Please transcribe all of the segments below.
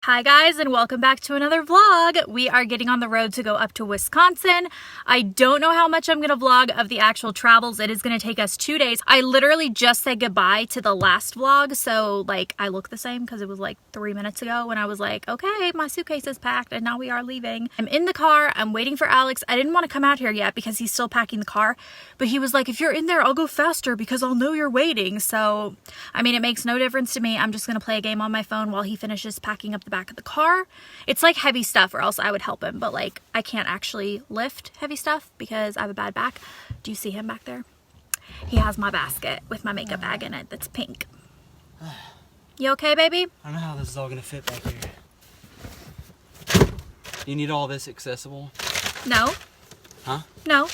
Hi guys, and welcome back to another vlog. We are getting on the road to go up to Wisconsin. I don't know how much I'm going to vlog of the actual travels. It is going to take us 2 days. I literally just said goodbye to the last vlog, so like I look the same because it was like 3 minutes ago when I was like, okay, my suitcase is packed and now we are leaving. I'm in the car. I'm waiting for Alex. I didn't want to come out here yet because he's still packing the car, but he was like, if you're in there, I'll go faster because I'll know you're waiting. So, I mean, it makes no difference to me. I'm just going to play a game on my phone while he finishes packing up the back of the car. It's like heavy stuff, or else I would help him, but like I can't actually lift heavy stuff because I have a bad back. Do you see him back there? He has my basket with my makeup bag in it that's pink. You okay, baby? I don't know how this is all gonna fit back here. Do you need all this accessible? No. Huh? No.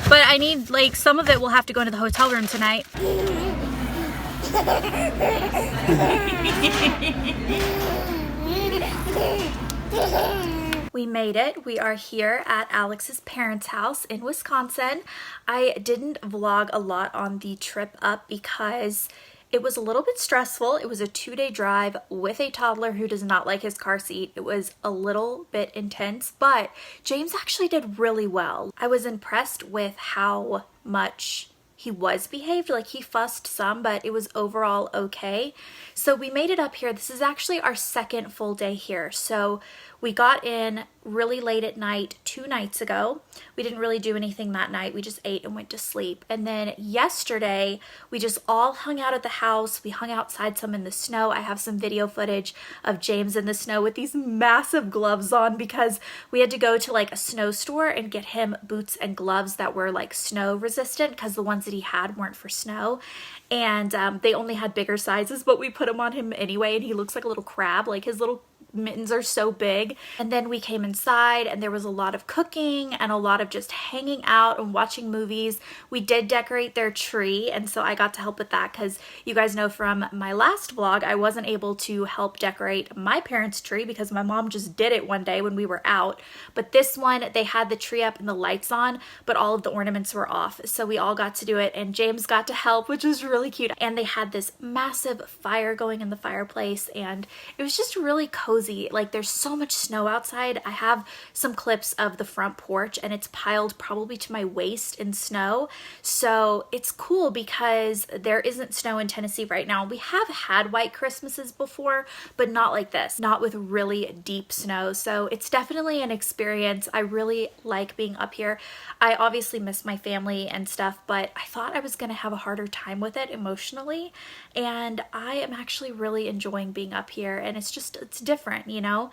But I need, like, some of it will have to go into the hotel room tonight. We made it. We are here at Alex's parents' house in Wisconsin. I didn't vlog a lot on the trip up because it was a little bit stressful. It was a 2-day drive with a toddler who does not like his car seat. It was a little bit intense, but James actually did really well. I was impressed with how much he was behaved. Like, he fussed some, but it was overall okay. So we made it up here. This is actually our second full day here. So we got in really late at night 2 nights ago. We didn't really do anything that night. We just ate and went to sleep. And then yesterday, we just all hung out at the house. We hung outside some in the snow. I have some video footage of James in the snow with these massive gloves on because we had to go to like a snow store and get him boots and gloves that were like snow resistant because the ones that he had weren't for snow. And they only had bigger sizes, but we put them on him anyway, and he looks like a little crab. Like, his little mittens are so big. And then we came inside and there was a lot of cooking and a lot of just hanging out and watching movies. We did decorate their tree, and so I got to help with that because you guys know from my last vlog I wasn't able to help decorate my parents' tree because my mom just did it one day when we were out. But this one, they had the tree up and the lights on, but all of the ornaments were off, so we all got to do it, and James got to help, which was really cute. And they had this massive fire going in the fireplace, and it was just really cozy. Like, there's so much snow outside. I have some clips of the front porch and it's piled probably to my waist in snow. So it's cool because there isn't snow in Tennessee right now. We have had white Christmases before, but not like this, not with really deep snow. So it's definitely an experience. I really like being up here. I obviously miss my family and stuff, but I thought I was going to have a harder time with it emotionally. And I am actually really enjoying being up here, and it's different, you know?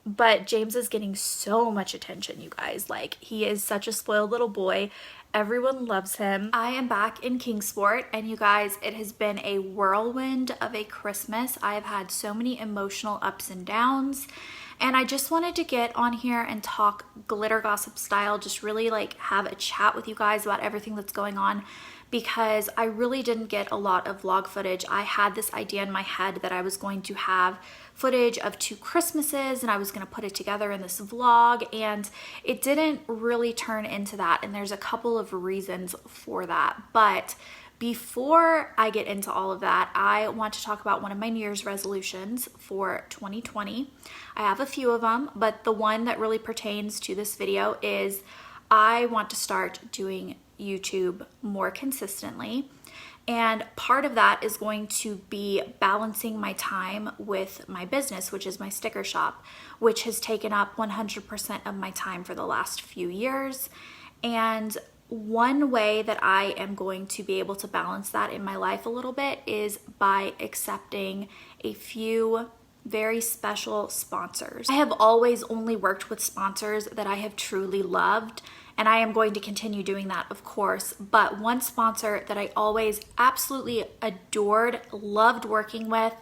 But James is getting so much attention, you guys. Like, he is such a spoiled little boy. Everyone loves him. I am back in Kingsport, and you guys, it has been a whirlwind of a Christmas. I have had so many emotional ups and downs, and I just wanted to get on here and talk glitter gossip style, just really like have a chat with you guys about everything that's going on, because I really didn't get a lot of vlog footage. I had this idea in my head that I was going to have footage of 2 Christmases and I was going to put it together in this vlog, and it didn't really turn into that, and there's a couple of reasons for that. But before I get into all of that, I want to talk about one of my New Year's resolutions for 2020. I have a few of them, but the one that really pertains to this video is I want to start doing YouTube more consistently. And part of that is going to be balancing my time with my business, which is my sticker shop, which has taken up 100% of my time for the last few years. And one way that I am going to be able to balance that in my life a little bit is by accepting a few very special sponsors. I have always only worked with sponsors that I have truly loved, and I am going to continue doing that, of course. But one sponsor that I always absolutely adored, loved working with,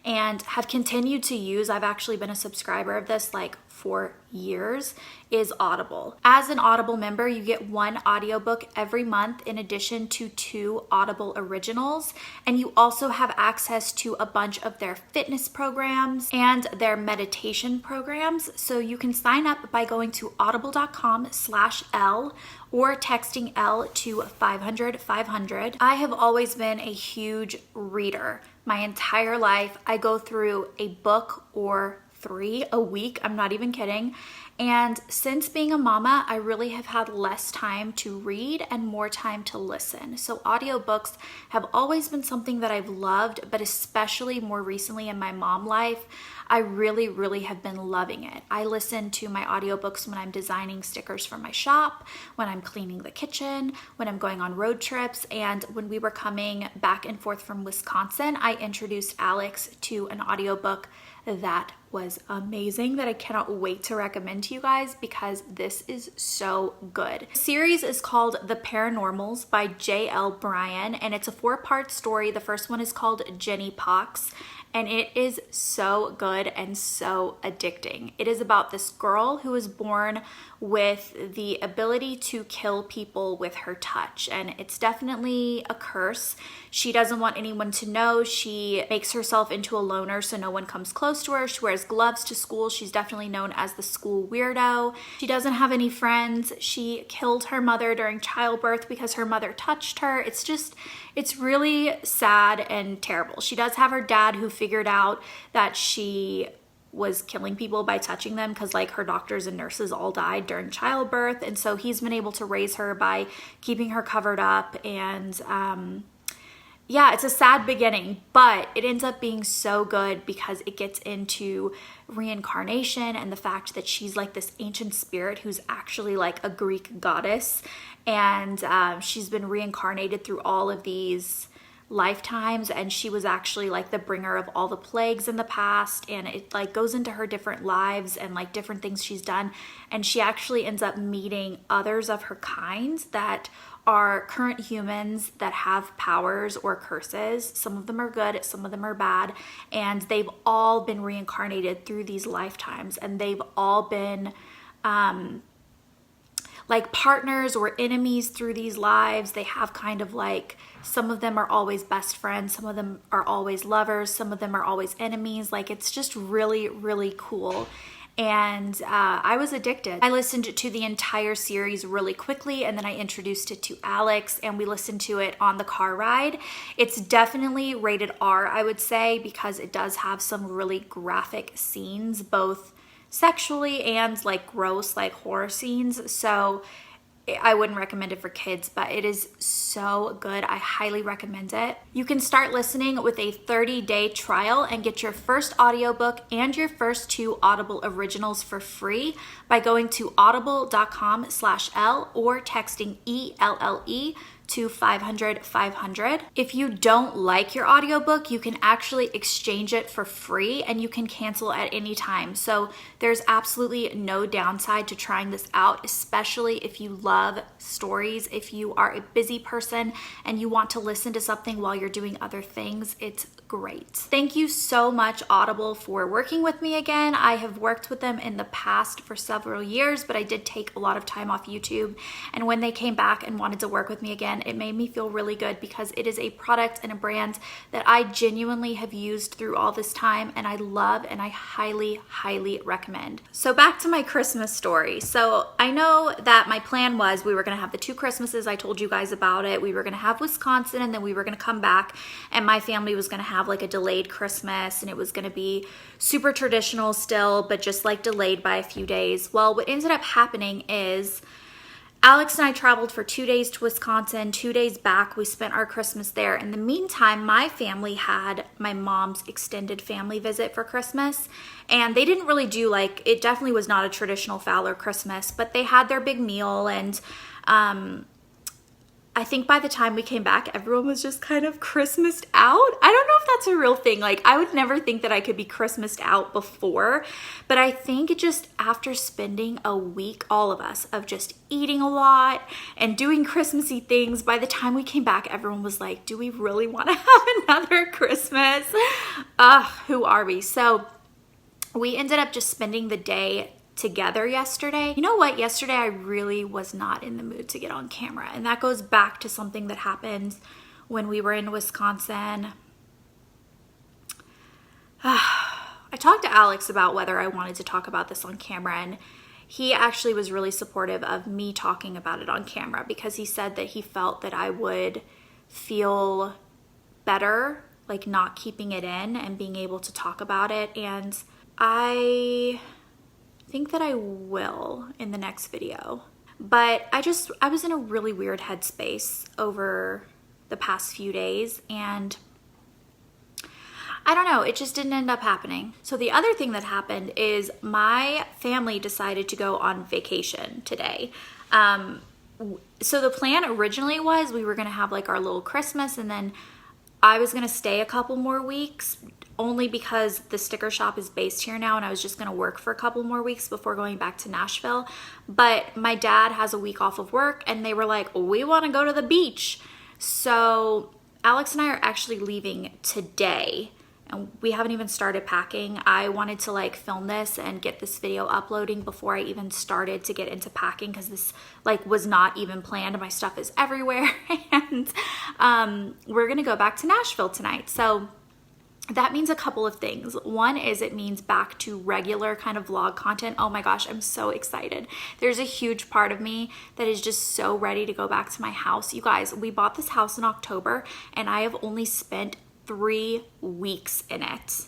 and have continued to use, I've actually been a subscriber of this like for years, is Audible. As an Audible member, you get 1 audiobook every month in addition to 2 Audible originals, and you also have access to a bunch of their fitness programs and their meditation programs. So you can sign up by going to audible.com/Elle or texting Elle to 500 500. I have always been a huge reader. my entire life, I go through a book or 3 a week. I'm not even kidding. And since being a mama, I really have had less time to read and more time to listen. So audiobooks have always been something that I've loved, but especially more recently in my mom life, I really have been loving it. I listen to my audiobooks when I'm designing stickers for my shop, when I'm cleaning the kitchen, when I'm going on road trips, and when we were coming back and forth from Wisconsin, I introduced Alex to an audiobook that was amazing that I cannot wait to recommend to you guys because this is so good. The series is called The Paranormals by Elle Bryan, and it's a 4-part story. The first one is called Jenny Pox, and it is so good and so addicting. It is about this girl who was born with the ability to kill people with her touch, and it's definitely a curse. She doesn't want anyone to know. She makes herself into a loner so no one comes close to her. She wears gloves to school. She's definitely known as the school weirdo. She doesn't have any friends. She killed her mother during childbirth because her mother touched her. It's really sad and terrible. She does have her dad who figured out that she was killing people by touching them because like her doctors and nurses all died during childbirth, and so he's been able to raise her by keeping her covered up. And yeah, it's a sad beginning, but it ends up being so good because it gets into reincarnation and the fact that she's like this ancient spirit who's actually like a Greek goddess, and she's been reincarnated through all of these lifetimes, and she was actually like the bringer of all the plagues in the past, and it like goes into her different lives and like different things she's done, and she actually ends up meeting others of her kind that are current humans that have powers or curses. Some of them are good, some of them are bad, and they've all been reincarnated through these lifetimes, and they've all been like partners or enemies through these lives. They have kind of like, some of them are always best friends, some of them are always lovers, some of them are always enemies. Like it's just really cool. And I was addicted. I listened to the entire series really quickly, and then I introduced it to Alex, and we listened to it on the car ride. It's definitely rated R, I would say, because it does have some really graphic scenes, both sexually and like gross like horror scenes. So I wouldn't recommend it for kids, but it is so good. I highly recommend it. You can start listening with a 30-day trial and get your first audiobook and your first 2 Audible originals for free by going to audible.com/Elle or texting ELLE to 500-500. If you don't like your audiobook, you can actually exchange it for free and you can cancel at any time. So there's absolutely no downside to trying this out, especially if you love stories. If you are a busy person and you want to listen to something while you're doing other things, it's great. Thank you so much, Audible, for working with me again. I have worked with them in the past for several years, but I did take a lot of time off YouTube. And when they came back and wanted to work with me again, it made me feel really good because it is a product and a brand that I genuinely have used through all this time, and I love, and I highly recommend. So back to my Christmas story. So I know that my plan was we were going to have the 2 Christmases. I told you guys about it. We were going to have Wisconsin, and then we were going to come back, and my family was going to have like a delayed Christmas, and it was going to be super traditional still, but just like delayed by a few days. Well, what ended up happening is Alex and I traveled for 2 days to Wisconsin, 2 days back. We spent our Christmas there. In the meantime, my family had my mom's extended family visit for Christmas, and they didn't really do like, it definitely was not a traditional Fowler Christmas, but they had their big meal, and I think by the time we came back, everyone was just kind of Christmased out. I don't know if that's a real thing. Like, I would never think that I could be Christmased out before, but I think just after spending a week, all of us, of just eating a lot and doing Christmassy things, by the time we came back, everyone was like, do we really want to have another Christmas? Who are we? So we ended up just spending the day together yesterday. You know what? Yesterday I really was not in the mood to get on camera, and that goes back to something that happened when we were in Wisconsin. I talked to Alex about whether I wanted to talk about this on camera, and he actually was really supportive of me talking about it on camera because he said that he felt that I would feel better, like not keeping it in and being able to talk about it. And I think that I will in the next video. But I was in a really weird headspace over the past few days, and I don't know, it just didn't end up happening. So the other thing that happened is my family decided to go on vacation today. So the plan originally was we were gonna have like our little Christmas, and then I was gonna stay a couple more weeks, only because the sticker shop is based here now, and I was just gonna work for a couple more weeks before going back to Nashville. But my dad has a week off of work, and they were like, we wanna go to the beach. So Alex and I are actually leaving today, and we haven't even started packing. I wanted to like film this and get this video uploading before I even started to get into packing, because this like was not even planned. My stuff is everywhere. And we're gonna go back to Nashville tonight. So that means a couple of things. One is it means back to regular kind of vlog content. Oh my gosh, I'm so excited. There's a huge part of me that is just so ready to go back to my house. You guys, we bought this house in October, and I have only spent 3 weeks in it.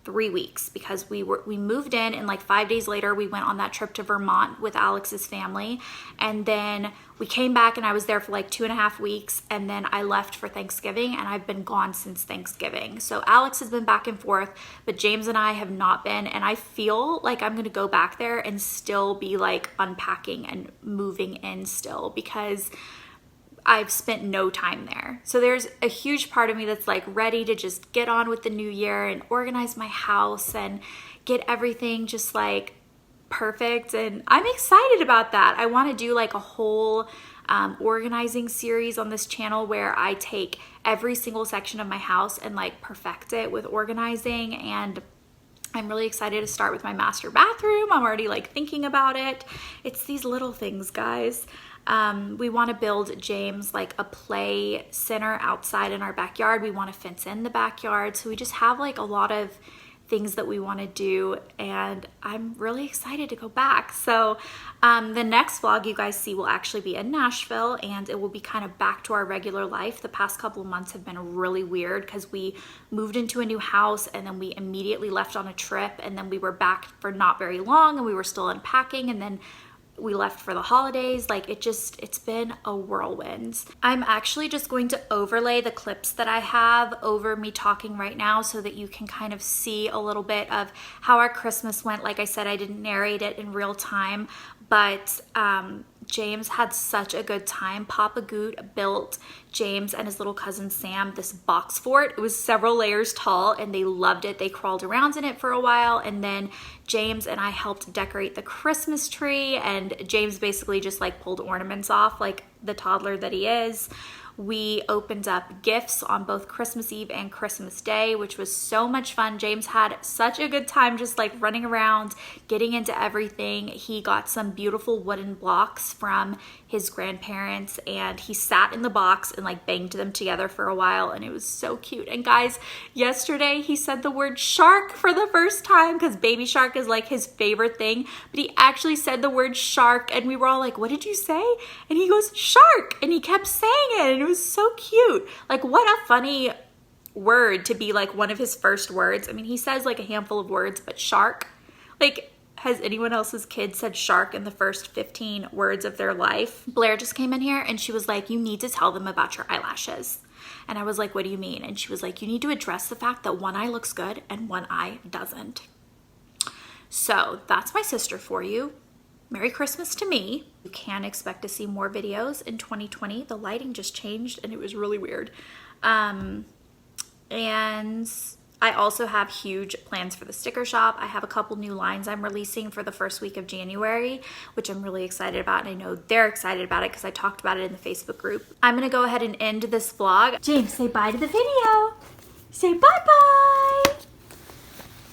3 weeks, because we moved in, and like 5 days later we went on that trip to Vermont with Alex's family, and then we came back and I was there for like 2.5 weeks, and then I left for Thanksgiving, and I've been gone since Thanksgiving. So Alex has been back and forth, but James and I have not been, and I feel like I'm gonna go back there and still be like unpacking and moving in still, because I've spent no time there. So there's a huge part of me that's like ready to just get on with the new year and organize my house and get everything just like perfect. And I'm excited about that. I want to do like a whole organizing series on this channel where I take every single section of my house and like perfect it with organizing. And I'm really excited to start with my master bathroom. I'm already like thinking about it. It's these little things, guys. We want to build James like a play center outside in our backyard. We want to fence in the backyard. So we just have like a lot of things that we want to do, and I'm really excited to go back. So the next vlog you guys see will actually be in Nashville, and it will be kind of back to our regular life. The past couple of months have been really weird because we moved into a new house, and then we immediately left on a trip, and then we were back for not very long, and we were still unpacking, and then we left for the holidays. Like it's been a whirlwind. I'm actually just going to overlay the clips that I have over me talking right now so that you can kind of see a little bit of how our Christmas went. Like I said, I didn't narrate it in real time, but James had such a good time. Papa Goot built James and his little cousin Sam this box fort. It was several layers tall, and they loved it. They crawled around in it for a while, and then James and I helped decorate the Christmas tree, and James basically just like pulled ornaments off like the toddler that he is. We opened up gifts on both Christmas Eve and Christmas Day, which was so much fun. James had such a good time just like running around, getting into everything. He got some beautiful wooden blocks from his grandparents, and he sat in the box and like banged them together for a while, and it was so cute. And guys, yesterday he said the word shark for the first time, because baby shark is like his favorite thing, but he actually said the word shark, and we were all like, what did you say? And he goes, shark, and he kept saying it, and it was so cute. Like, what a funny word to be like one of his first words. I mean, he says like a handful of words, but shark, like, has anyone else's kid said shark in the first 15 words of their life? Blair just came in here and she was like, you need to tell them about your eyelashes. And I was like, what do you mean? And she was like, you need to address the fact that one eye looks good and one eye doesn't. So that's my sister for you. Merry Christmas to me. You can expect to see more videos in 2020. The lighting just changed and it was really weird. And I also have huge plans for the sticker shop. I have a couple new lines I'm releasing for the first week of January, which I'm really excited about, and I know they're excited about it because I talked about it in the Facebook group. I'm gonna go ahead and end this vlog. James, say bye to the video. Say bye-bye.